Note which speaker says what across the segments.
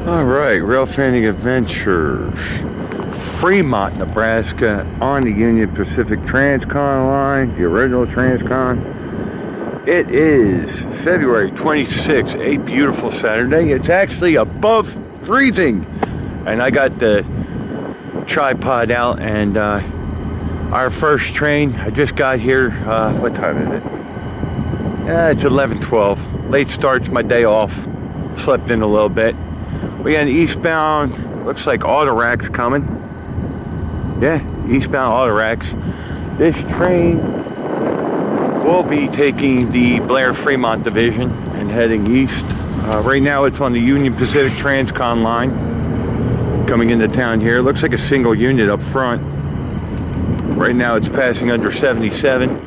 Speaker 1: Alright, Rail Fanning Adventures. Fremont, Nebraska, on the Union Pacific Transcon line, the original Transcon. It is February 26th, a beautiful Saturday. It's actually above freezing. And I got the tripod out, and our first train, I just got here, what time is it? Yeah, it's 11:12. Late starts, my day off. Slept in a little bit. We got an eastbound, looks like Autoracks coming. Yeah, eastbound Autoracks. This train will be taking the Blair Fremont division and heading east. Right now it's on the Union Pacific Transcon line coming into town here. Looks like a single unit up front. Right now it's passing under 77.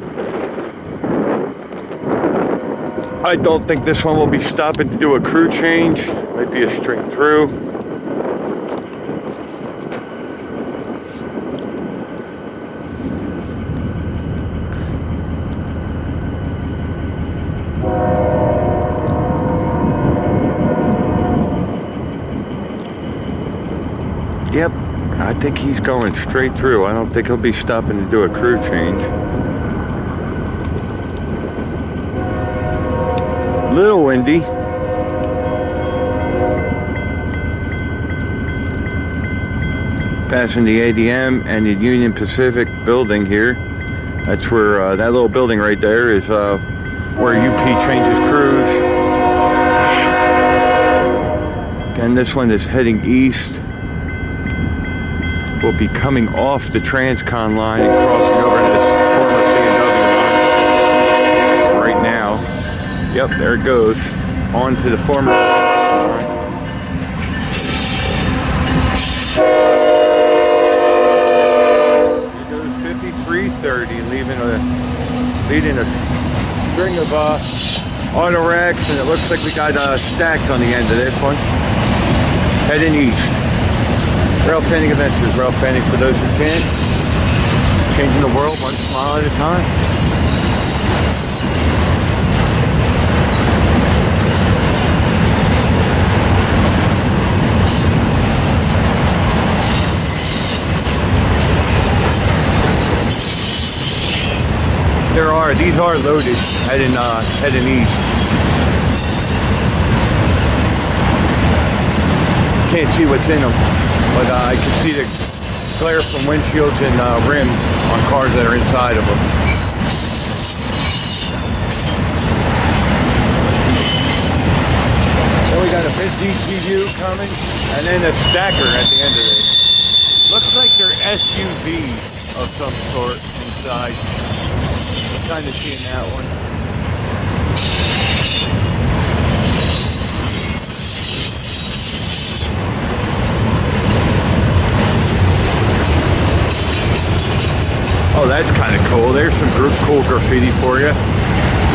Speaker 1: I don't think this one will be stopping to do a crew change. Might be a straight through. Yep, I think he's going straight through. I don't think he'll be stopping to do a crew change. Little windy. Passing the ADM and the Union Pacific building here. That's where that little building right there is where UP changes crews. Again, this one is heading east. We'll be coming off the Transcon line and crossing over to this former C&W line right now. Yep, there it goes. On to the former line. Here goes 5330, leading a string of Autoracks, and it looks like we got stacks on the end of this one. Heading east. Rail Fanning Adventures, Rail Fanning for those who can. Changing the world one smile at a time. These are loaded, heading east. Can't see what's in them, but I can see the glare from windshields and rims on cars that are inside of them. Then we got a big DCU coming, and then a stacker at the end of it. Looks like they're SUVs of some sort inside. Kind of seeing that one. Oh, that's kind of cool. There's some cool graffiti for you.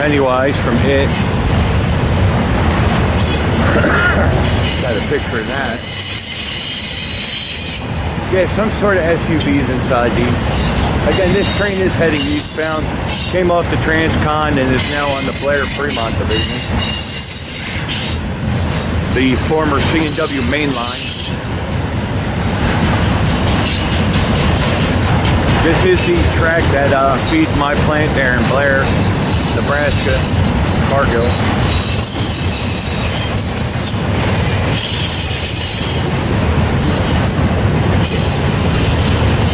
Speaker 1: Pennywise from It. Got a picture of that. Yeah, some sort of SUVs inside these. Again, this train is heading eastbound. Came off the Transcon and is now on the Blair Fremont division. The former C&W main line. This is the track that feeds my plant there in Blair, Nebraska, Cargill.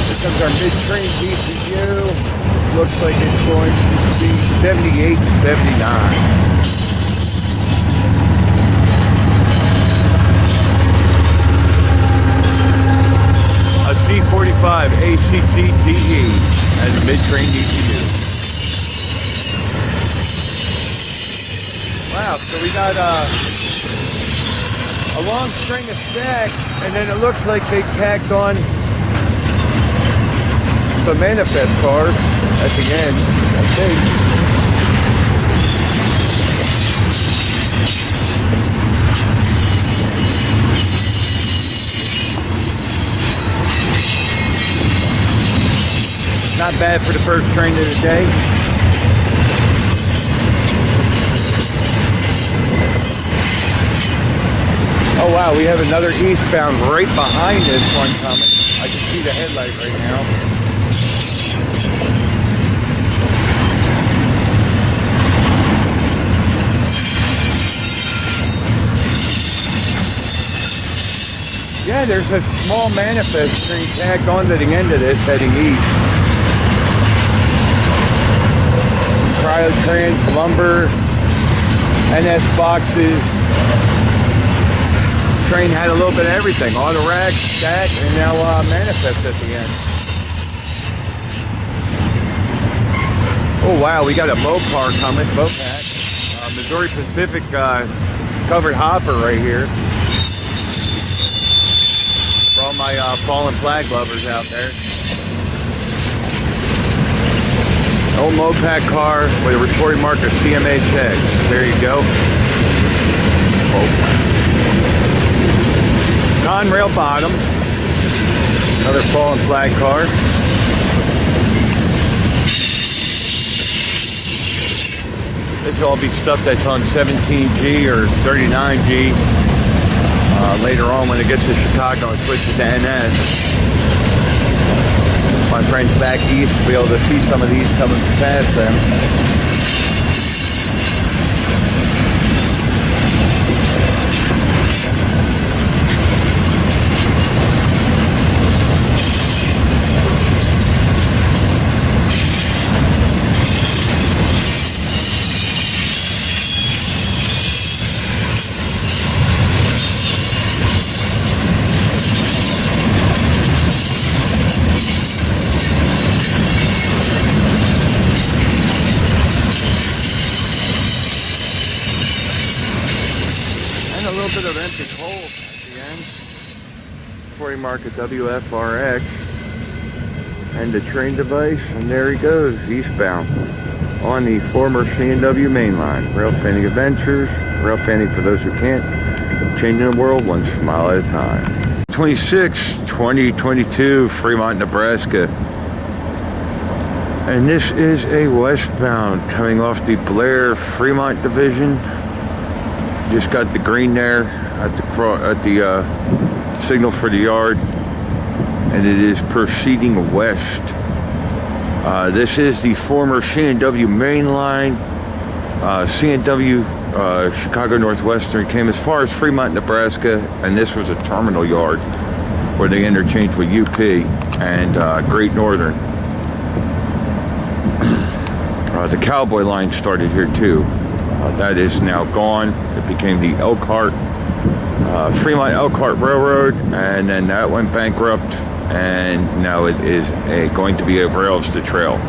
Speaker 1: Here comes our mid-train DCU. Looks like it's going to be 78-79. A C45 ACCTE as a mid-train DCU. Wow, so we got a long string of stacks, and then it looks like they tacked on some manifest cars at the end, I think. Not bad for the first train of the day. Oh wow, we have another eastbound right behind this one coming. I can see the headlight right now. Yeah, there's a small manifest string tacked onto the end of this heading east. Cryotrans, lumber, NS boxes. Train had a little bit of everything. Auto rack, stack, and now manifest at the end. Oh wow, we got a Mopar coming, Mopat. Missouri Pacific covered hopper right here. For all my fallen flag lovers out there. Old Mopat car with a reporting marker CMHX. There you go. Oh. Conrail bottom. Another fallen flag car. This will all be stuff that's on 17G or 39G. Later on when it gets to Chicago and switches to NS. My friends back east will be able to see some of these coming past them. Market WFRX and the train device, and there he goes eastbound on the former C&W main line. Rail fanning adventures, rail fanning for those who can't, changing the world one smile at a time. 2022 Fremont, Nebraska, and this is a westbound coming off the Blair Fremont division. Just got the green there at the signal for the yard, and it is proceeding west. This is the former C&W main line. C&W Chicago Northwestern came as far as Fremont, Nebraska, and this was a terminal yard where they interchanged with UP and Great Northern. The Cowboy line started here too. That is now gone. It became the Elkhart Fremont Elkhart Railroad, and then that went bankrupt, and now it is going to be a rails to trail.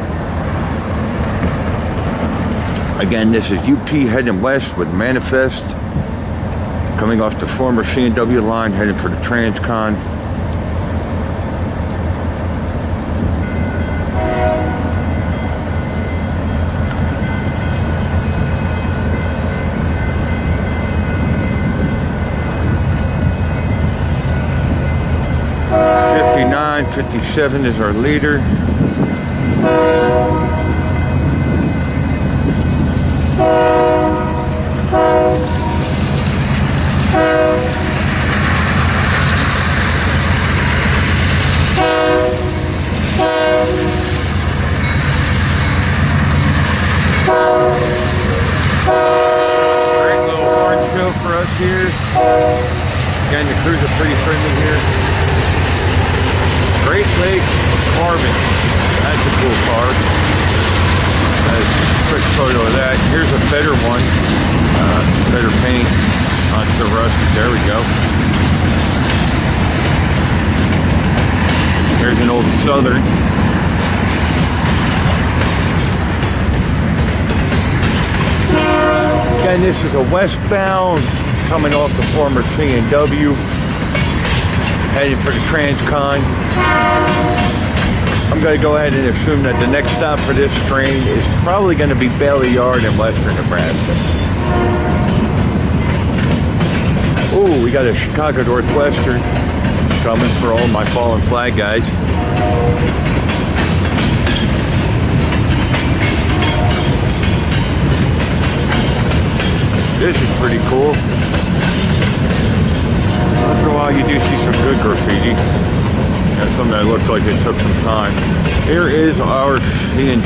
Speaker 1: Again, this is UP heading west with manifest coming off the former C&W line, heading for the Transcon. '59, '57 is our leader. Great little horn show for us here. Again, the crews are pretty friendly here. Great Lakes Carbon. That's a cool car. That's a quick photo of that. Here's a better one. Better paint. Not so rusty. There we go. There's an old Southern. Again, this is a westbound coming off the former C&W, heading for the Transcon. I'm going to go ahead and assume that the next stop for this train is probably going to be Bailey Yard in western Nebraska. Oh, we got a Chicago Northwestern coming for all my fallen flag guys. This is pretty cool. while you do see some good graffiti. And some that looks like it took some time. Here is our C&W.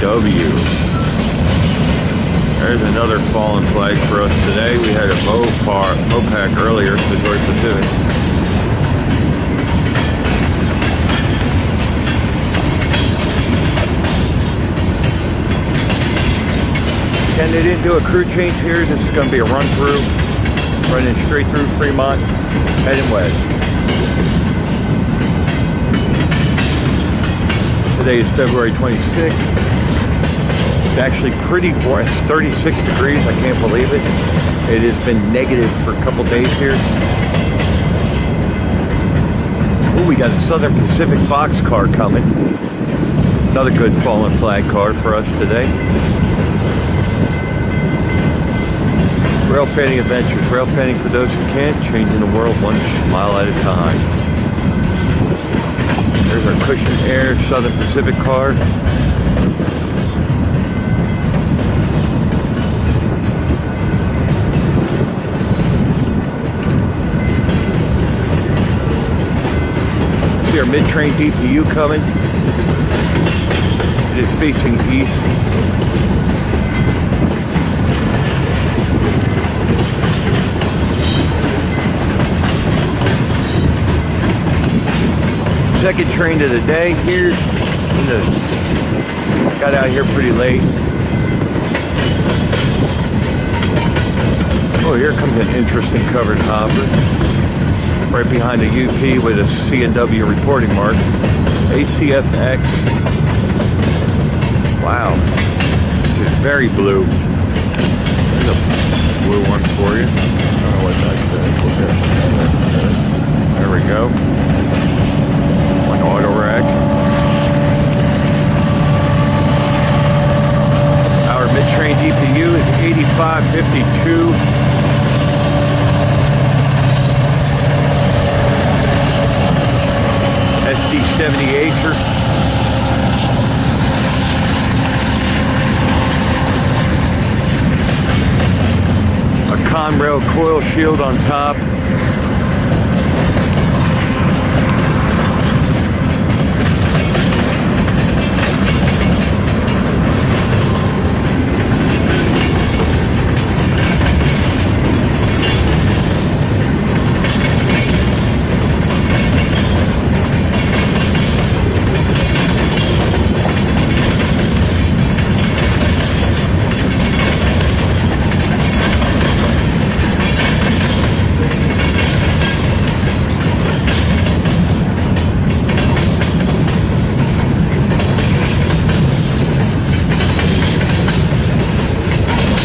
Speaker 1: There's another fallen flag for us today. We had a Mopac earlier, Missouri Pacific. And they didn't do a crew change here. This is going to be a run through, running straight through Fremont, heading west. Today is February 26th. It's actually pretty warm. It's 36 degrees. I can't believe it. It has been negative for a couple days here. Oh, we got a Southern Pacific boxcar coming. Another good fallen flag car for us today. Rail fanning adventures. Rail fanning for those who can't. Changing the world one mile at a time. There's our Cushion Air Southern Pacific car. See our mid-train DPU coming. It is facing east. Second train of the day here. Got out here pretty late. Oh, here comes an interesting covered hopper. Right behind the UP with a C&W reporting mark. ACFX. Wow. This is very blue. There's a blue one for you. I don't know what that says. There we go. An auto rack. Our mid-train DPU is 8552. SD70 Acer. A Conrail coil shield on top.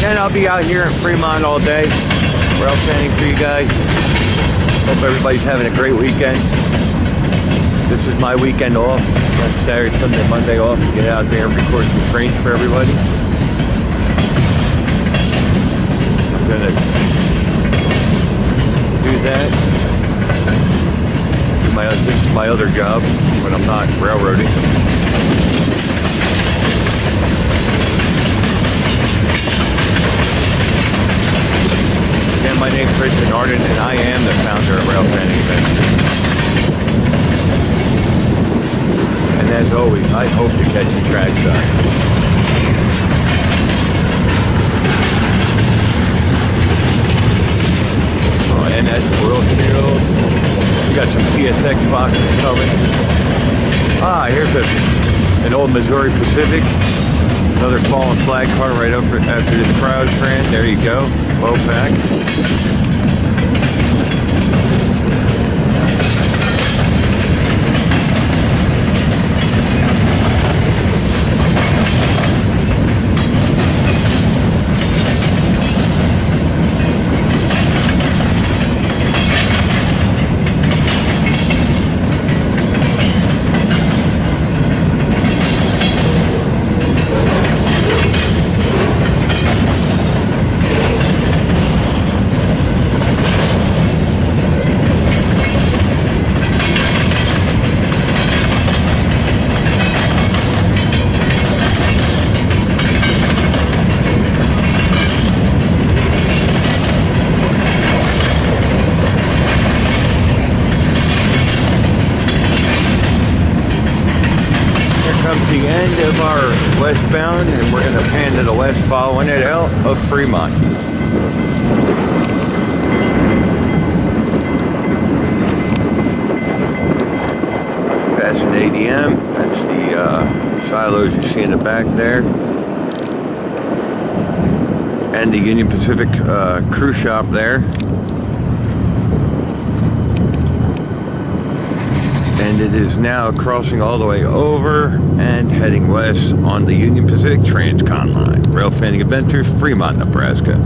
Speaker 1: And I'll be out here in Fremont all day. Rail fanning for you guys. Hope everybody's having a great weekend. This is my weekend off. Got Saturday, Sunday, Monday off to get out there and record some trains for everybody. I'm gonna do that. This is my other job when I'm not railroading. Again, my name is Richard Arden, and I am the founder of Rail Fanning Adventures. And as always, I hope to catch you trackside. NS oil shield. We got some CSX boxes coming. Here's an old Missouri Pacific. Another fallen flag car right up after this crowd ran. There you go. Well packed. down, and we're going to pan to the west following it out of Fremont. Passing ADM, that's the silos you see in the back there. And the Union Pacific crew shop there. And it is now crossing all the way over and heading west on the Union Pacific Transcon line. Rail Fanning Adventures, Fremont, Nebraska.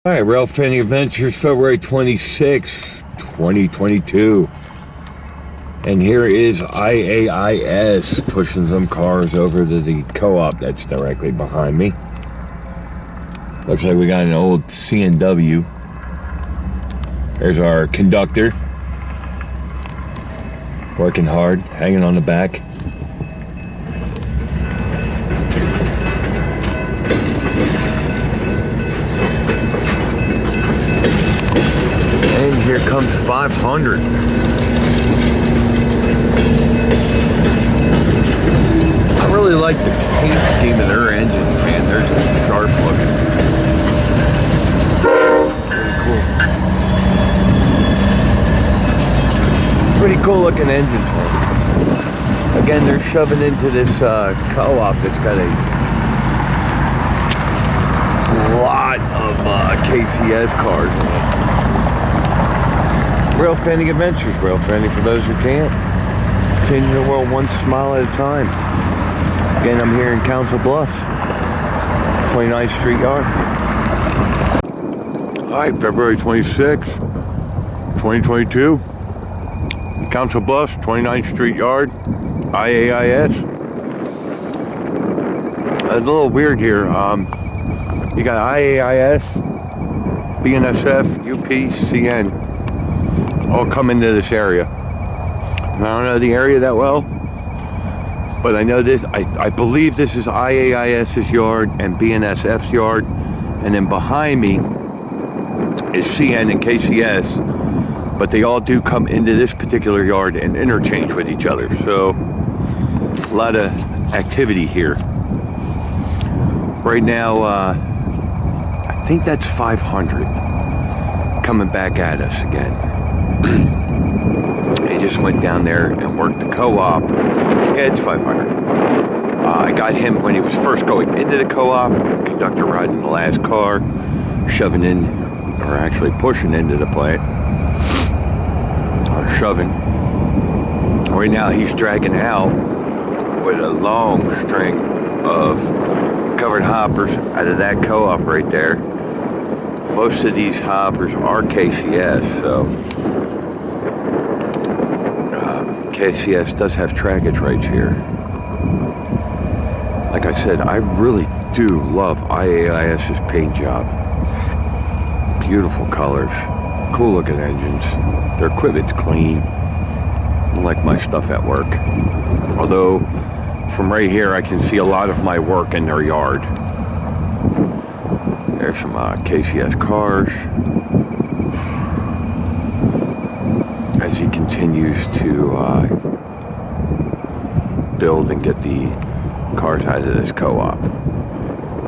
Speaker 1: All right, Rail Fanning Adventures, February 26, 2022. And here is IAIS pushing some cars over to the co-op that's directly behind me. Looks like we got an old C&W. There's our conductor. Working hard, hanging on the back. And here comes 500. I really like the paint scheme of their engines, man. They're just sharp looking. Pretty cool. Pretty cool looking engines, man. Again, they're shoving into this co-op that's got a lot of KCS cars in it. Rail Fanning Adventures, Rail Fanning for those who can't. Changing the world one smile at a time. Again, I'm here in Council Bluffs, 29th Street Yard. Alright, February 26, 2022. Council Bluffs, 29th Street Yard, IAIS. A little weird here. You got IAIS, BNSF, UP, CN, all come into this area. And I don't know the area that well, but I know this. I believe this is IAIS's yard and BNSF's yard, and then behind me is CN and KCS. But they all do come into this particular yard and interchange with each other. So a lot of activity here. Right now, I think that's 500 coming back at us again. He just went down there and worked the co-op. Yeah, it's 500. I got him when he was first going into the co-op. Conductor riding the last car, shoving in, or actually pushing into the plant. Or shoving. Right now he's dragging out with a long string of covered hoppers out of that co-op right there. Most of these hoppers are KCS, so KCS does have trackage rights here. Like I said, I really do love IAIS's paint job. Beautiful colors, cool looking engines. Their equipment's clean. I like my stuff at work. Although, from right here, I can see a lot of my work in their yard. There's some KCS cars. As he continues to build and get the cars out of this co-op.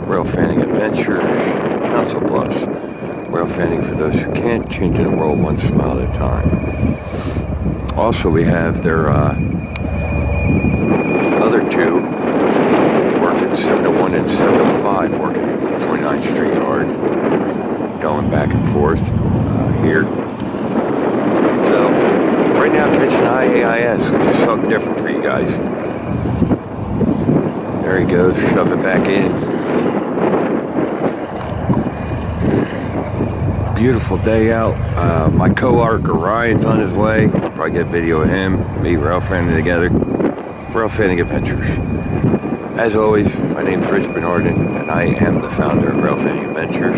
Speaker 1: Rail Fanning Adventures, Council Bluffs. Rail Fanning for those who can't, changing the world one smile at a time. Also, we have their other two working 701 and 705, working 29th Street Yard, going back and forth here. So, right now catching IAIS, which is something different for you guys. There he goes, shove it back in. Beautiful day out. My co-worker Ryan's on his way. Probably get a video of him, me, Rail Fanning together. Rail Fanning Adventures. As always, my name's Rich Bernardin, and I am the founder of Rail Fanning Adventures.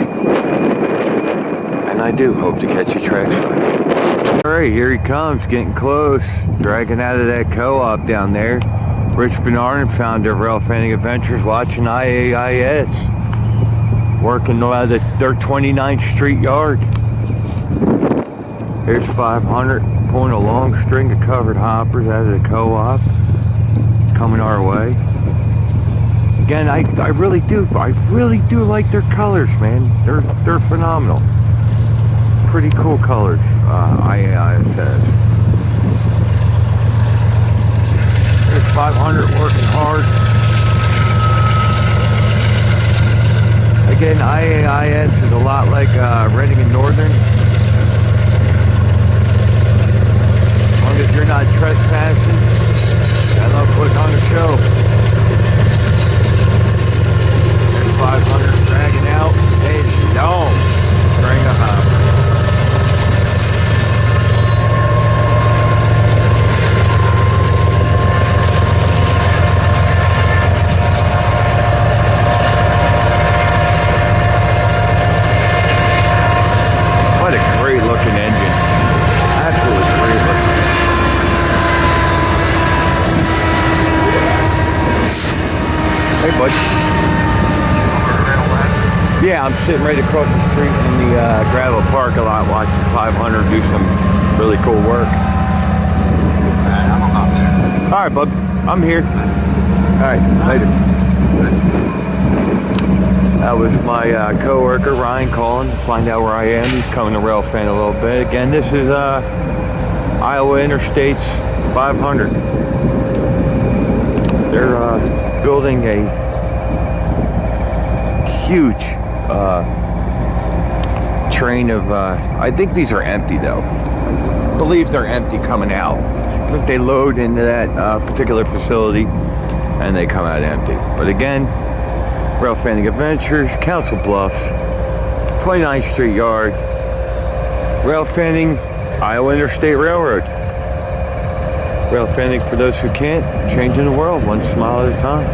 Speaker 1: And I do hope to catch you trackside. Alright, here he comes, getting close. Dragging out of that co-op down there. Rich Bernardin, founder of Rail Fanning Adventures, watching IAIS. Working out of their 29th Street Yard. Here's 500, pulling a long string of covered hoppers out of the co-op. Coming our way. Again, I really do like their colors, man. They're phenomenal. Pretty cool colors, IAIS has. There's 500 working hard. Again, IAIS is a lot like Reading and Northern. As long as you're not trespassing, I love putting on a show. There's 500 dragging out. Hey, no. Yeah, I'm sitting right across the street in the gravel parking lot watching 500 do some really cool work.
Speaker 2: I'm out there.
Speaker 1: All right, bub. I'm here. All right, later. That was my co-worker Ryan calling to find out where I am. He's coming to Rail Fan a little bit. Again, this is Iowa Interstates 500. They're building a huge train of, I think these are empty though. I believe they're empty coming out. I think they load into that particular facility and they come out empty. But again, Rail Fanning Adventures, Council Bluffs, 29th Street Yard, Rail Fanning, Iowa Interstate Railroad. Rail Fanning for those who can't, changing the world one smile at a time.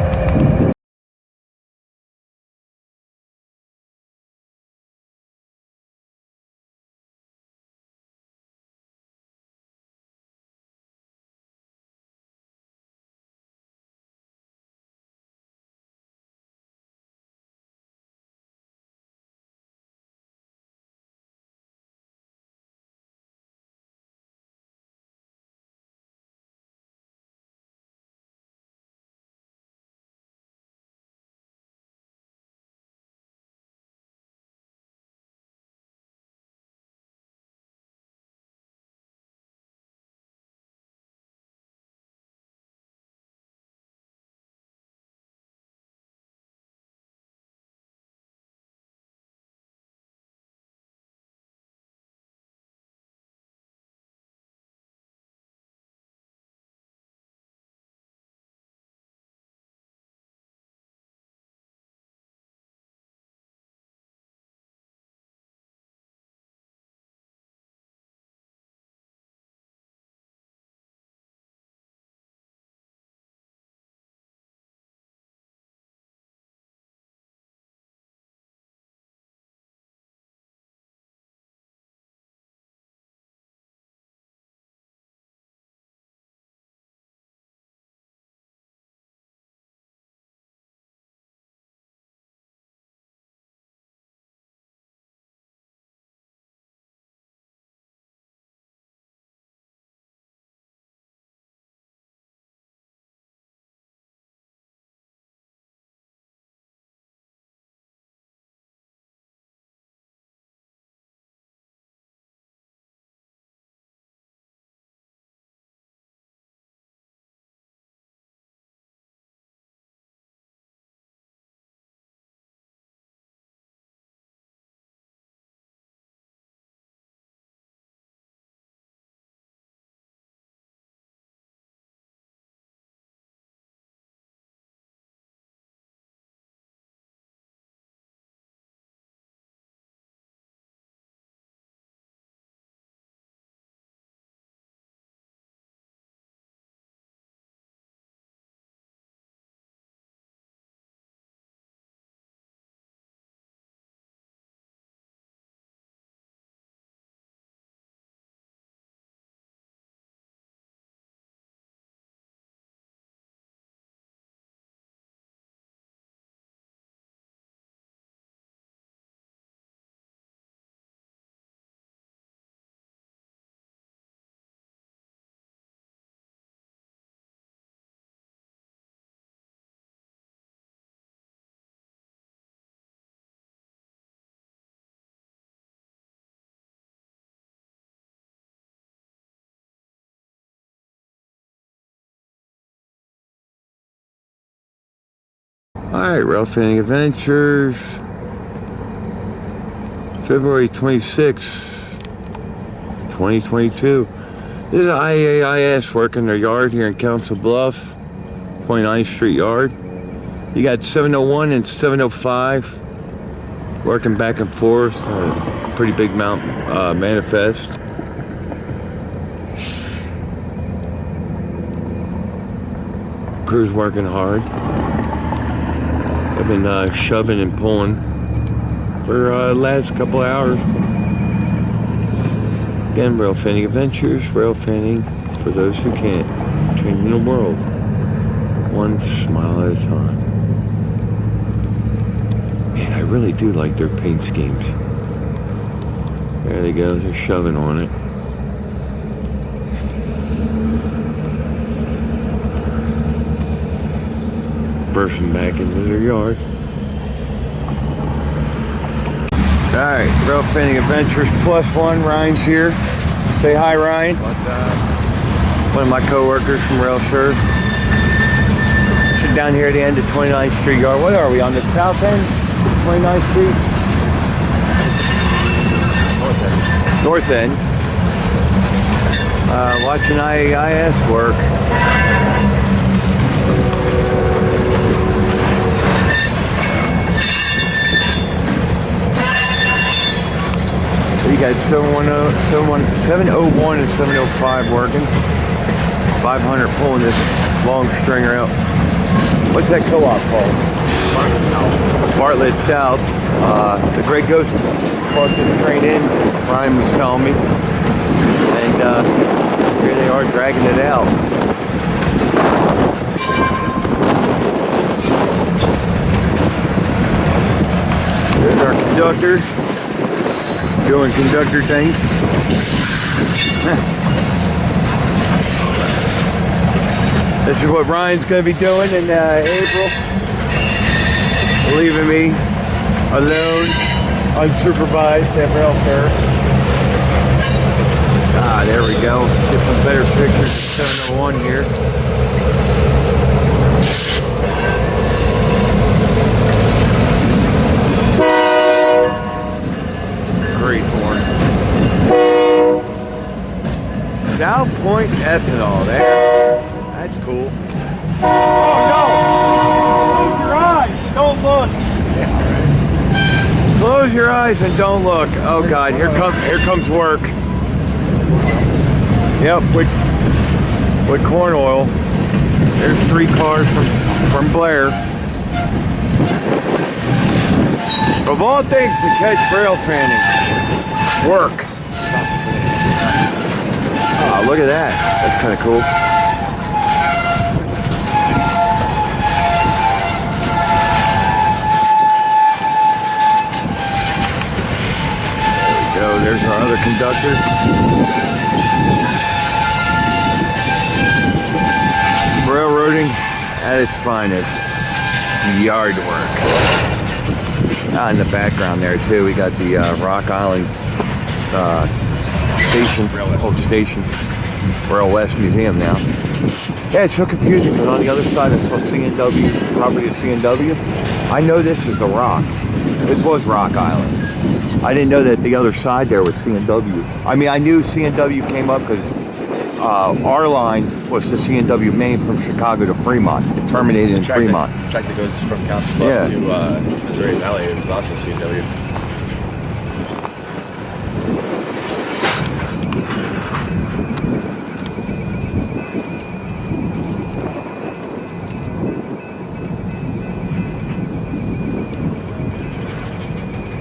Speaker 1: Alright, Rail Fanning Adventures, February 26, 2022. This is IAIS working their yard here in Council Bluffs, 29th Street Yard. You got 701 and 705 working back and forth. Pretty big mountain manifest. Crew's working hard. I've been shoving and pulling for the last couple of hours. Again, Rail Fanning Adventures, Rail Fanning for those who can't, changing the world one smile at a time. Man, I really do like their paint schemes. There they go, they're shoving on it. Bursting back into their yard. Alright, Rail Fanning Adventures +1, Ryan's here. Say hi, Ryan.
Speaker 2: What's up?
Speaker 1: One of my co-workers from Rail Serve. Sit down here at the end of 29th Street Yard. What are we, on the south end? 29th Street? North end. Watching IAIS work. You got 701 and 705 working. 500 pulling this long stringer out. What's that co-op called? Bartlett South. The Great Ghost parked the train in, Ryan was telling me. And here they are dragging it out. There's our conductor. Doing conductor things. This is what Ryan's going to be doing in April. Leaving me alone, unsupervised at Rail Fair. There we go. Get some better pictures of 701 here. Great horn. South Point ethanol there. That's cool.
Speaker 2: Oh no! Close your eyes. Don't look.
Speaker 1: Close your eyes and don't look. Oh God, here comes work. Yep, with corn oil. There's 3 cars from Blair. Of all things to catch rail fanning, work. Oh, look at that. That's kind of cool. There we go. There's our other conductor. Railroading at its finest. Yard work. In the background there too, we got the Rock Island station, old station, Rail West Museum now. Yeah, it's so confusing because on the other side I saw CNW, property of CNW. I know this is a rock. This was Rock Island. I didn't know that the other side there was CNW. I mean, I knew CNW came up because our line was the CNW main from Chicago to Fremont. It terminated in Fremont.
Speaker 2: The track that goes from Council Bluffs to Missouri Valley, it was also CNW.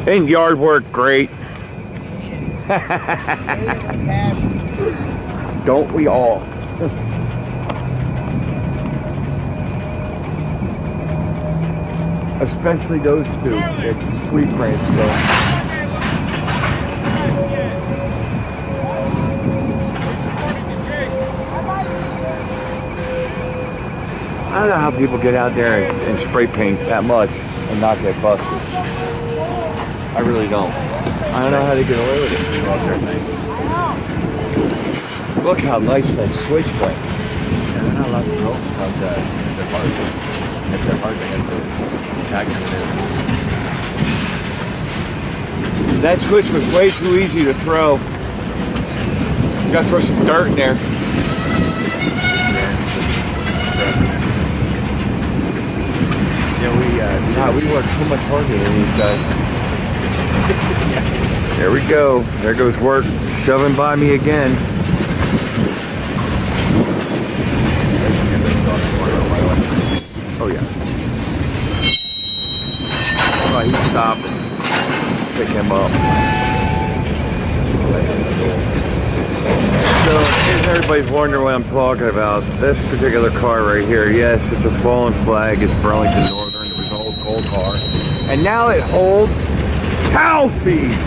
Speaker 1: Ain't yard work great? Don't we all? Especially those two. It's sweet brain still. I don't know how people get out there and spray paint that much and not get busted. I really don't. I don't know how they get away with it. Look how nice that switch went.
Speaker 2: Yeah, they're not allowed to throw because if they're hard. If they're hard, they have to tag them in.
Speaker 1: That switch was way too easy to throw. You gotta throw some dirt in there. Yeah, we work so much harder than these guys. There we go. There goes work shoving by me again. Oh yeah. Oh, he's stopping. Pick him up. So, in case everybody's wondering what I'm talking about, this particular car right here, yes, it's a fallen flag. It's Burlington Northern. It was an old coal car. And now it holds cow feed.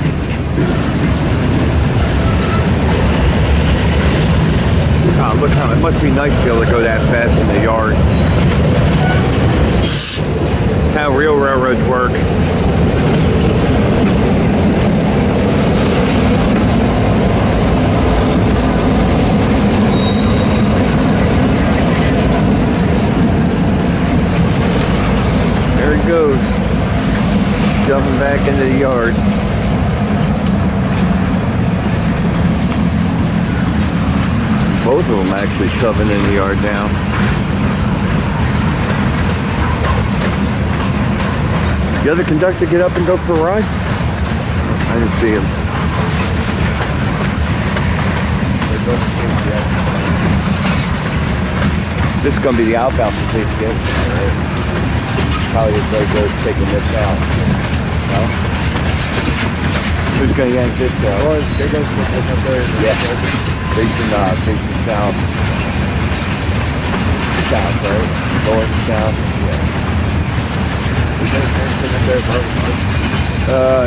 Speaker 1: Oh, look how it must be nice to be able to go that fast in the yard. How real railroads work. There he goes, shoving back into the yard. Both of them actually shoving in the yard now. The other conductor get up and go for a ride? I didn't see him. This is going to be the outbound for KCS. Probably everybody goes taking this out. No? Who's going to yank this out?
Speaker 2: Well, they're going to stick up there.
Speaker 1: Yeah. Facing south. South, right? North, south. Yeah.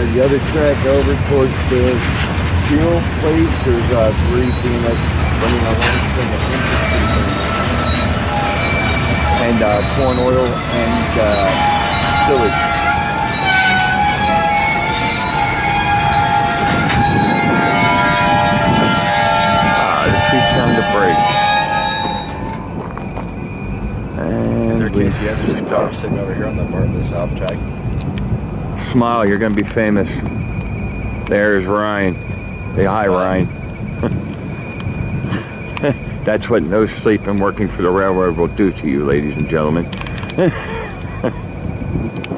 Speaker 1: The other track over towards the fuel place, there's 3 BNS running along from the infantry and corn oil and sewage. This beats down the bridge. And
Speaker 2: is there KCS car sitting over here on the part of the south track?
Speaker 1: Smile, you're going to be famous. There's Ryan. Say hi, Ryan. That's what no sleep and working for the railroad will do to you, ladies and gentlemen.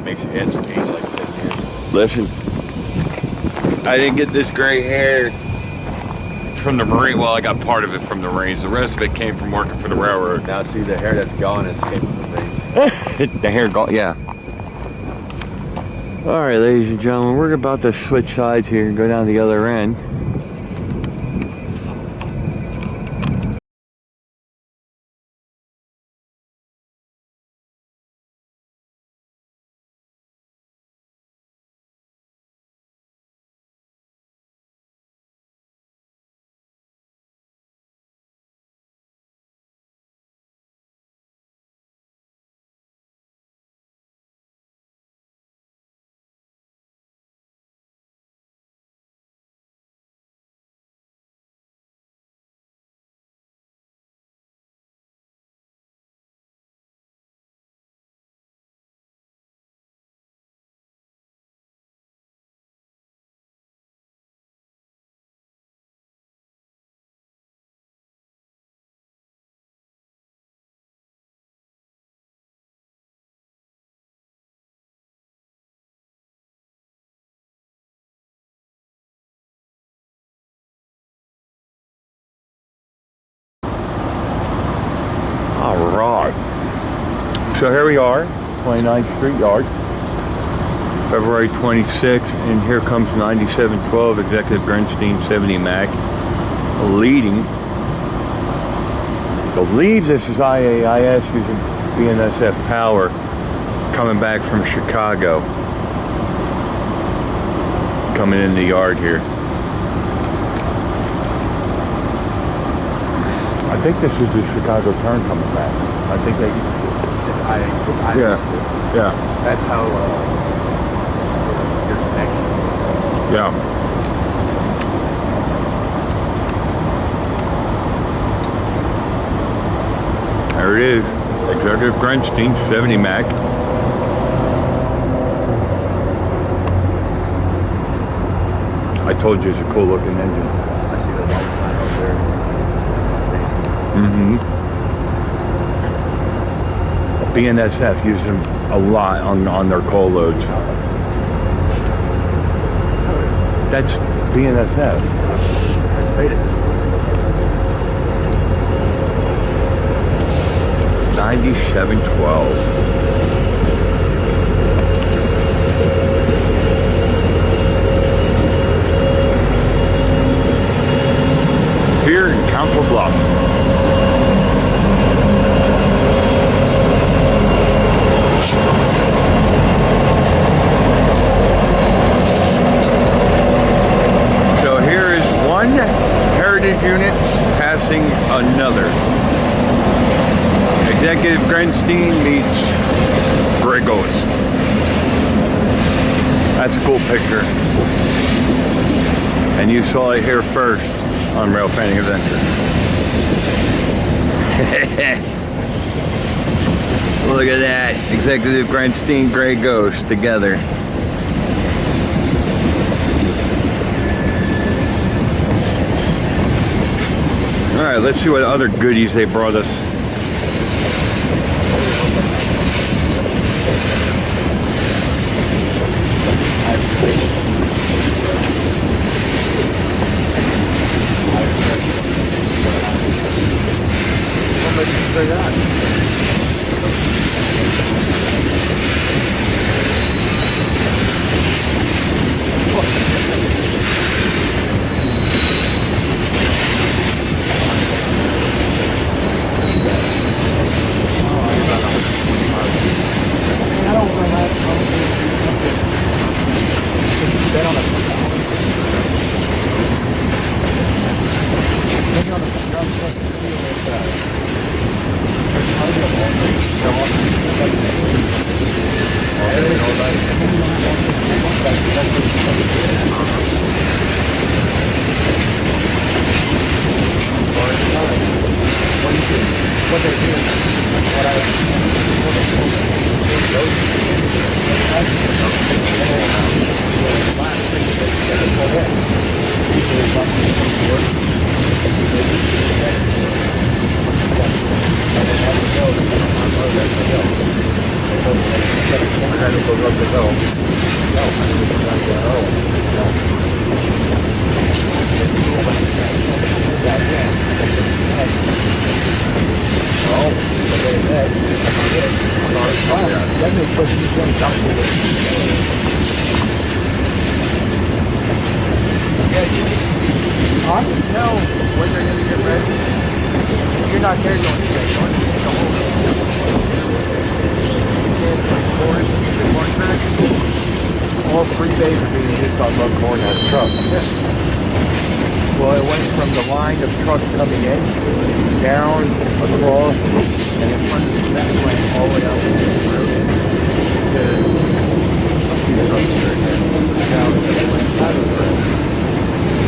Speaker 2: Makes your head age like 10 years.
Speaker 1: Listen, I didn't get this gray hair from the Marine. Well, I got part of it from the Marines. The rest of it came from working for the railroad.
Speaker 2: Now see, the hair that's gone is came from the veins.
Speaker 1: The hair gone, yeah. All right, ladies and gentlemen, we're about to switch sides here and go down the other end. All right. So here we are, 29th Street Yard, February 26th, and here comes 9712 Executive Grenstein 70 Mac leading. Believe this is IAIS using BNSF power coming back from Chicago. Coming in the yard here. I think this is the Chicago turn coming back. I think they.
Speaker 2: It's I.
Speaker 1: Yeah. Yeah.
Speaker 2: That's how your connection.
Speaker 1: Yeah. There it is. Executive Grenstein 70 Mac. I told you it's a cool looking engine.
Speaker 2: I see the light sign up there.
Speaker 1: Mm-hmm. BNSF uses them a lot on their coal loads. That's BNSF.
Speaker 2: It's faded.
Speaker 1: 9712. Here in Council Bluffs. unit passing another. Executive Grenstein meets Gregos. That's a cool picture. And you saw it here first on Rail Fanning Adventure. Look at that. Executive Grenstein, Grey Ghost together. Alright, let's see what other goodies they brought us.
Speaker 2: All 3 bays are being used on Buckhorn as a truck. Yeah. Well, it went from the line of trucks coming in, down, across, and it went that way all the way up the road to the trucks that are down and it went out of the road.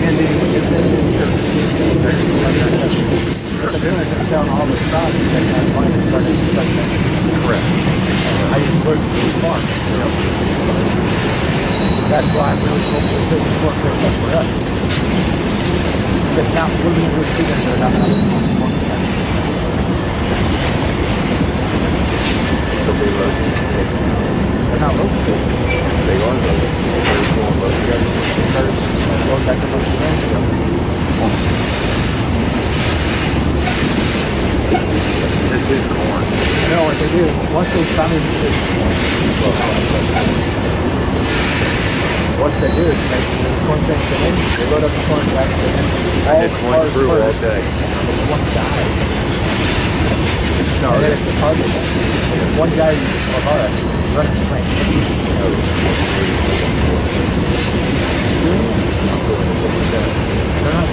Speaker 2: And then when it's in the church, what they're doing is they're selling all the stock and taking that money and starting to sell that. Correct. I used to work for the farm, you know. That's why I'm really hopeful this is work very for us. Because now we're going to see that they're not having one. So they load. They're not loaded. They are loaded. They're going loaded. You guys started going back to those events.
Speaker 1: This is corn.
Speaker 2: No, what they do, once they come in, what they do is make the corn tanks come in, they load up the corn tanks and
Speaker 1: it's one crew all day.
Speaker 2: One guy. No, it's the target. One guy of ours running the train. They're not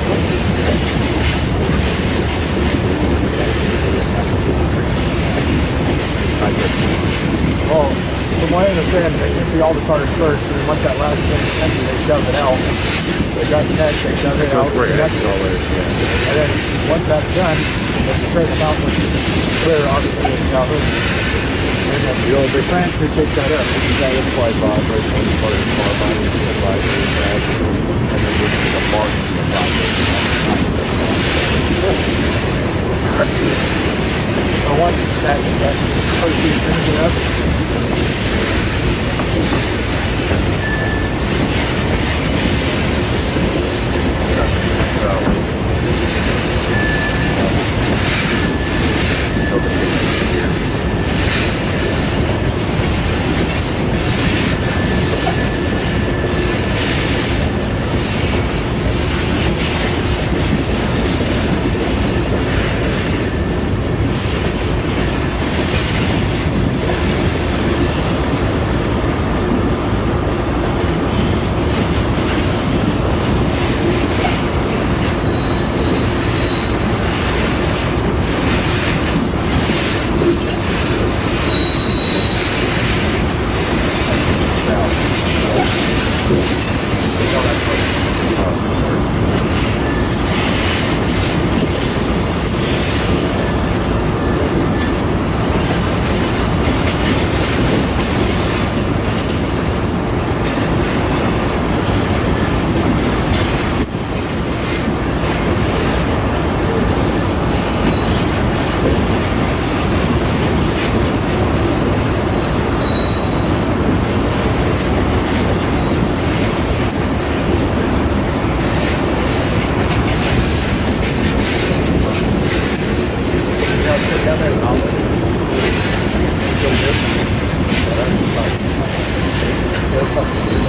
Speaker 2: well, from what I understand, they empty all the cars first, and then once that last thing is empty, they shove it out. They got the next, they shove it out. And then once that's done, they straighten them out with clear, obviously, it's out here. And then the transfer takes that up. You got it applied by operation, part of the car body, applied to the track, and then you get the mark in the I want that first piece finishing up. No, that's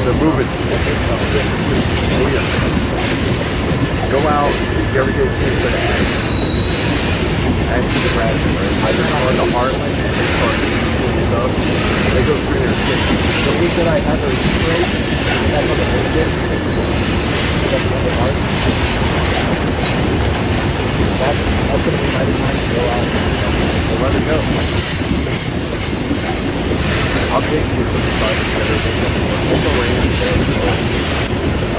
Speaker 1: They're moving. Go out. If you ever get a chance to ask the Bradford, I just on the Heartland and they start doing stuff. They go through their shit.
Speaker 2: the week that I had the straight, that's what they did. That's what they are. That's gonna be my time to go out.
Speaker 1: So let it go. I'll take you to the side of everything. It's a rain day.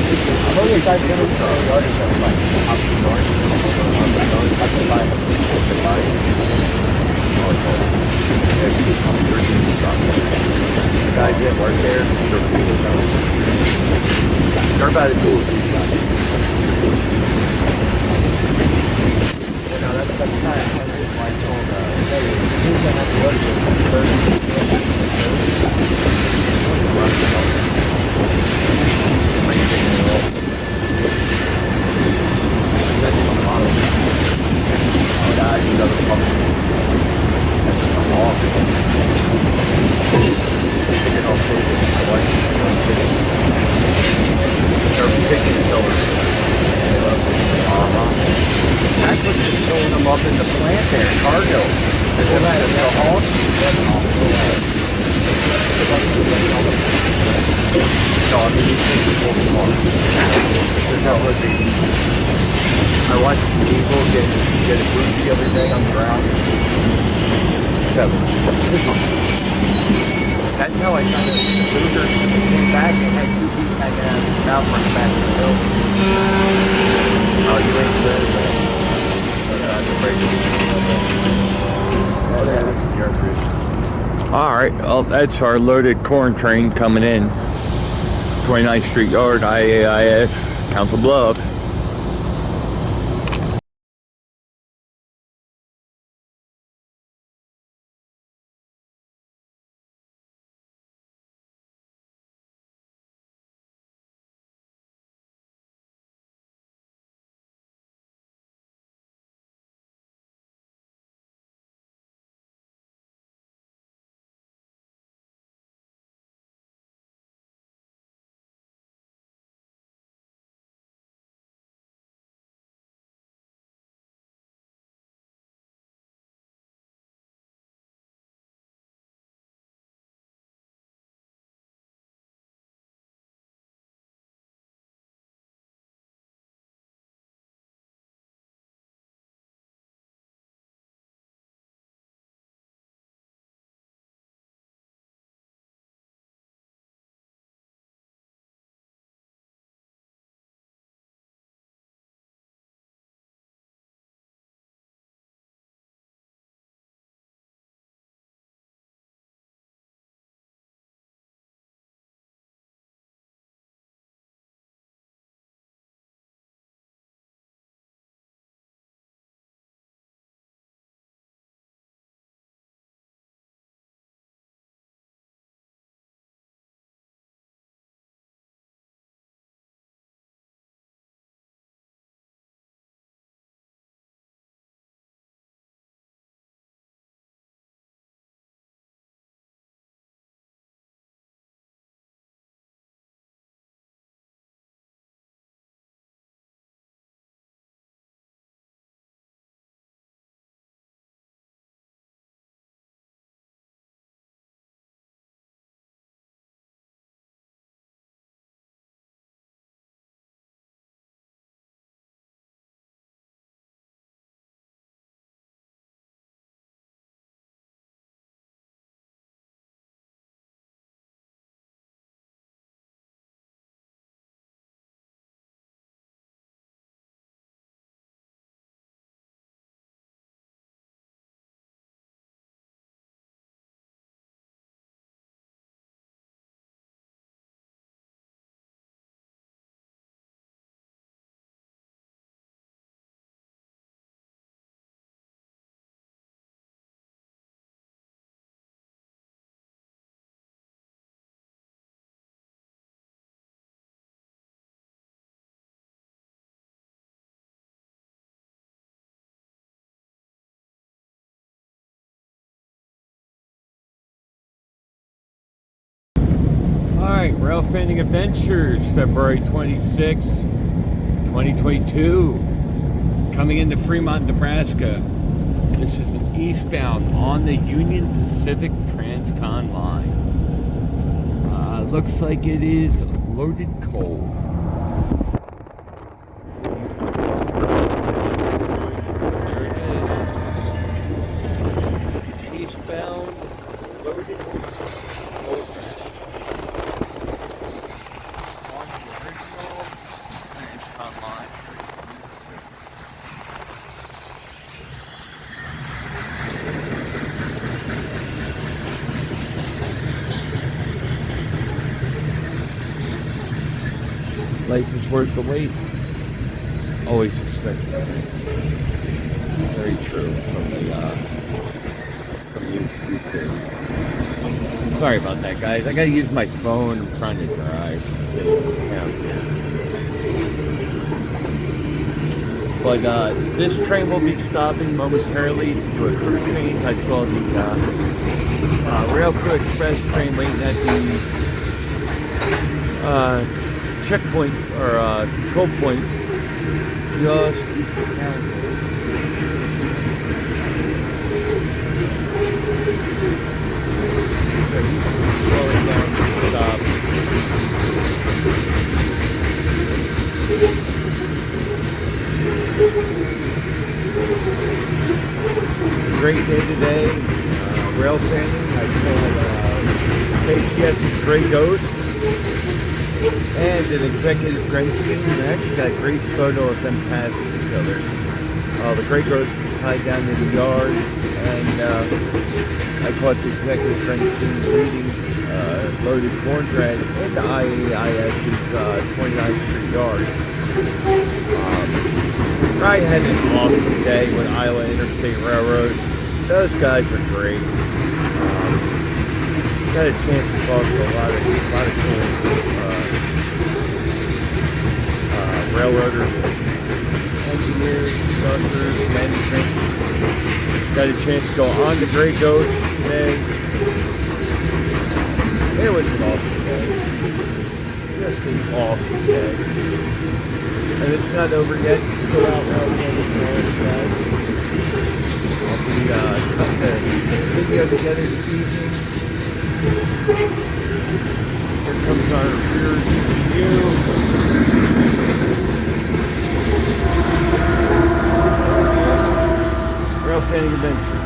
Speaker 2: I'm only excited to go to the yard and stuff like
Speaker 1: I'm sorry.
Speaker 2: I can buy it.
Speaker 1: The guys that work there, they're people coming. They're about as cool as these guys.
Speaker 2: You know, that's the time I told hey, who's gonna have to work with
Speaker 1: That's what's been filling them up in the plant there, cargo. And then the hog. No, I mean, these things are full of hog. There's no hood baby. I watched the eagle get a boost the other day on the ground. That's how I found out the booster came back and had 2 feet hanging out of his mouth on the back of the hill. Oh, you ain't good. All right, well, that's our loaded corn train coming in. 29th Street Yard, IAIS, Council Bluffs. Alright, Rail Fanning Adventures, February 26, 2022. Coming into Fremont, Nebraska. This is an eastbound on the Union Pacific Transcon line. Looks like it is loaded coal. There it is. Eastbound, loaded coal. On the original Transcon line. Life is worth the wait. Always expect that. Very true from YouTube. Sorry about that, guys. I gotta use my phone. I'm trying to drive. But this train will be stopping momentarily to do a crew change. I saw the Rail Crew Express train waiting at the checkpoint or control point just east of town. So he's slowing down to stop. Great day today. Rail fanning. I saw KCS's Grey Ghost and an executive grain scheme. I actually got a great photo of them passing each other. The Grey Ghost was tied down in the yard, and I caught the executive grain scheme leading loaded corn drag into IAIS's 29th Street yard. I had an awesome day with Iowa Interstate Railroad. Those guys are great. Got a chance to talk to a lot of cool railroaders, engineers, conductors, management. Got a chance to go on the Grey Ghost today. It was an awesome day. Just an awesome day. And it's not over yet. Still out rail fanning, guys. I'll be cutting the video together this evening. Here comes our rear view. Rail Fanning Adventures.